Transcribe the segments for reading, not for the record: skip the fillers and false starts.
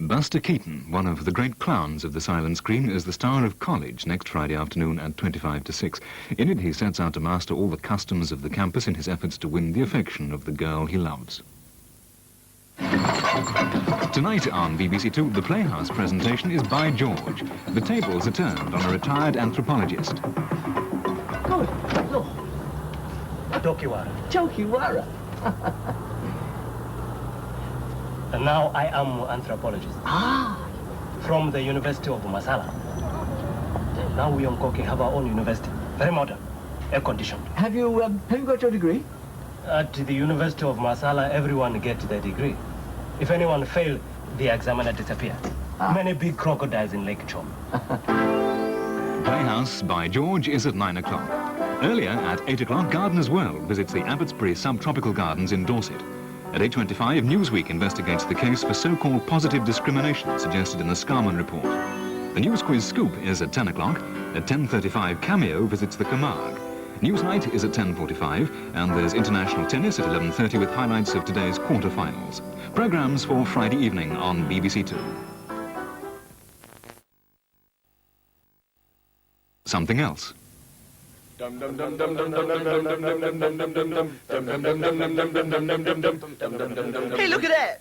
Buster Keaton, one of the great clowns of the silent screen, is the star of College next Friday afternoon at 25 to 6. In it, he sets out to master all the customs of the campus in his efforts to win the affection of the girl he loves. Tonight on BBC2, the Playhouse presentation is By George. The tables are turned on a retired anthropologist. Good. Look. Tokiwara. Tokiwara. And now I am anthropologist. Ah. From the University of Masala. Now we on Koke have our own university. Very modern. Air-conditioned. Have you got your degree? At the University of Masala, everyone gets their degree. If anyone fails, the examiner disappears. Many big crocodiles in Lake Chom. Playhouse by George is at 9 o'clock. Earlier, at 8 o'clock, Gardener's World visits the Abbotsbury subtropical gardens in Dorset. At 8:25, Newsweek investigates the case for so-called positive discrimination suggested in the Scarman report. The News Quiz Scoop is at 10 o'clock. At 10:35, Cameo visits the Camargue. Newsnight is at 10:45, and there's international tennis at 11:30 with highlights of today's quarter-finals. Programmes for Friday evening on BBC2. Something else. Hey, look at that.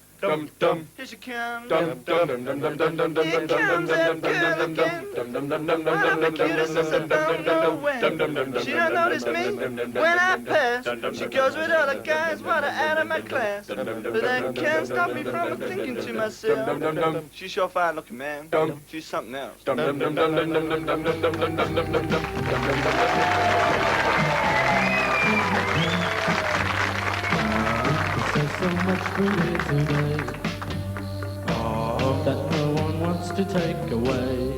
Here she comes. Here comes that girl again. I'm the cutest as a nowhere. She don't notice me when I pass. She goes with other guys while they're out of my class. But that can't stop me from thinking to myself. She's sure fine looking, man. She's something else. So much from here today that no one wants to take away.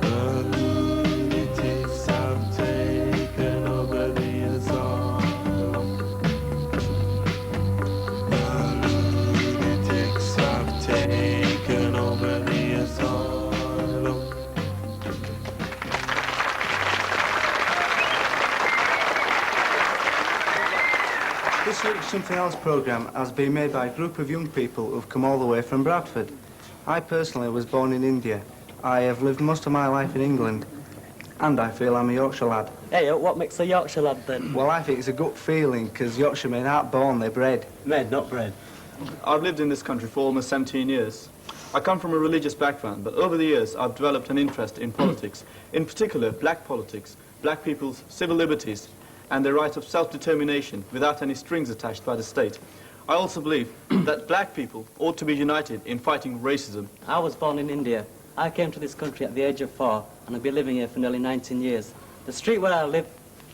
The lunatics have taken over the asylum. The lunatics have taken over the asylum. This week's Something Else programme has been made by a group of young people who've come all the way from Bradford. I personally was born in India. I have lived most of my life in England, and I feel I'm a Yorkshire lad. Hey, what makes a Yorkshire lad then? Well, I think it's a gut feeling, because Yorkshiremen aren't born, they're bred. Made, not bred. I've lived in this country for almost 17 years. I come from a religious background, but over the years I've developed an interest in politics, in particular black politics, black people's civil liberties, and their right of self-determination without any strings attached by the state. I also believe that black people ought to be united in fighting racism. I was born in India. I came to this country at the age of 4, and I've been living here for nearly 19 years. The street where I live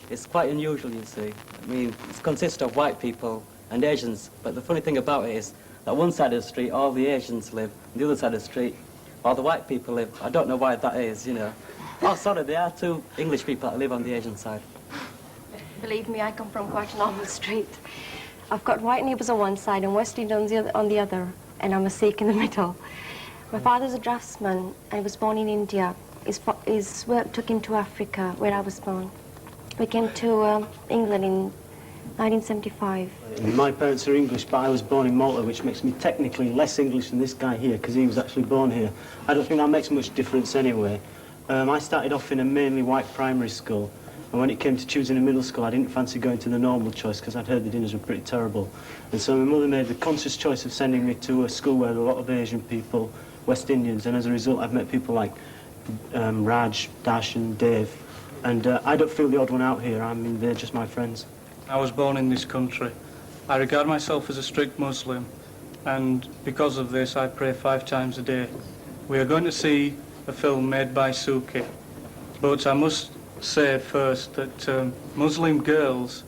is quite unusual, you see. I mean, it consists of white people and Asians, but the funny thing about it is that one side of the street, all the Asians live, and the other side of the street, all the white people live. I don't know why that is, you know. Oh, sorry, there are 2 English people that live on the Asian side. Believe me, I come from quite a normal street. I've got white neighbours on one side and West Indians on the other, and I'm a Sikh in the middle. My father's a draftsman. I was born in India. His work took him to Africa, where I was born. We came to England in 1975. My parents are English, but I was born in Malta, which makes me technically less English than this guy here, because he was actually born here. I don't think that makes much difference anyway. I started off in a mainly white primary school. And when it came to choosing a middle school, I didn't fancy going to the normal choice because I'd heard the dinners were pretty terrible. And so my mother made the conscious choice of sending me to a school where there were a lot of Asian people, West Indians, and as a result I've met people like Raj, Dash and Dave. And I don't feel the odd one out here. I mean, they're just my friends. I was born in this country. I regard myself as a strict Muslim, and because of this I pray 5 times a day. We are going to see a film made by Suki, but I must say first that Muslim girls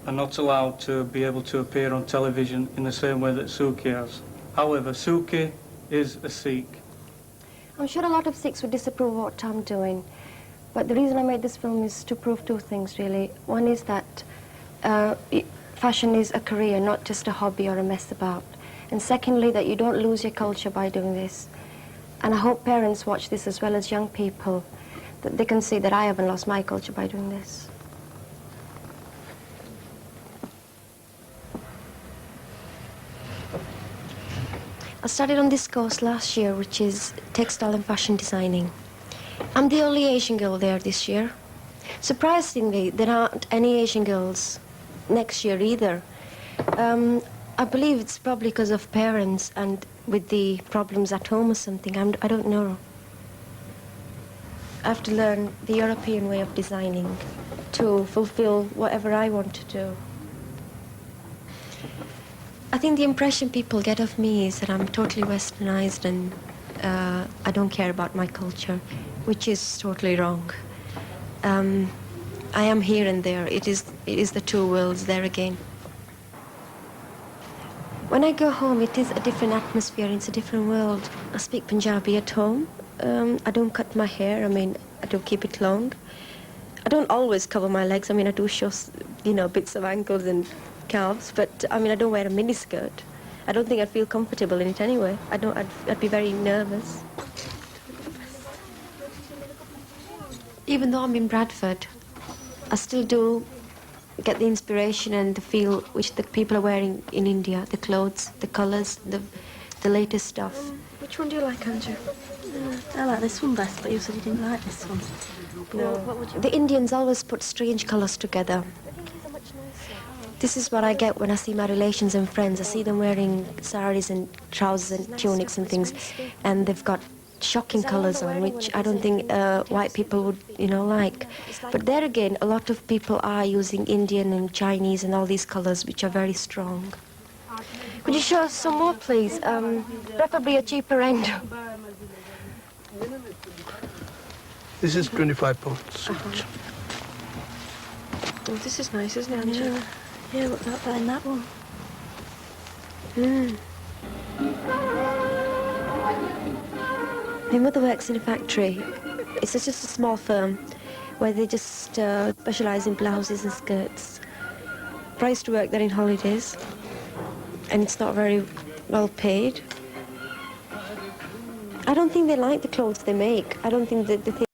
are not allowed to be able to appear on television in the same way that Suki has. However, Suki is a Sikh. I'm sure a lot of Sikhs would disapprove of what I'm doing, but the reason I made this film is to prove 2 things, really. One is that fashion is a career, not just a hobby or a mess about. And secondly, that you don't lose your culture by doing this. And I hope parents watch this as well as young people, that they can see that I haven't lost my culture by doing this. I started on this course last year, which is textile and fashion designing. I'm the only Asian girl there this year. Surprisingly, there aren't any Asian girls next year either. I believe it's probably because of parents and with the problems at home or something. I don't know. I have to learn the European way of designing to fulfill whatever I want to do. I think the impression people get of me is that I'm totally westernized and I don't care about my culture, which is totally wrong. I am here and there. It is the two worlds there again. When I go home, it is a different atmosphere. It's a different world. I speak Punjabi at home. I don't cut my hair. I mean, I don't keep it long. I don't always cover my legs. I mean, I do show, bits of ankles and calves, but I mean, I don't wear a miniskirt. I don't think I'd feel comfortable in it anyway. I'd be very nervous. Even though I'm in Bradford, I still do get the inspiration and the feel which the people are wearing in India, the clothes, the colours, the latest stuff. Which one do you like, Andrew? I like this one best, but you said you didn't like this one. No. What would you... The Indians always put strange colours together. This is what I get when I see my relations and friends. I see them wearing saris and trousers and tunics and things, and they've got shocking colours on, which I don't think white people would, like. But there again, a lot of people are using Indian and Chinese and all these colours, which are very strong. Could you show us some more, please? Preferably a cheaper end. This is 25 pounds. Oh, this is nice, isn't it, Angela? Yeah, look that behind that one. My mother works in a factory. It's just a small firm where they just specialise in blouses and skirts. I used to work there in holidays, and it's not very well paid. I don't think they like the clothes they make. I don't think that they think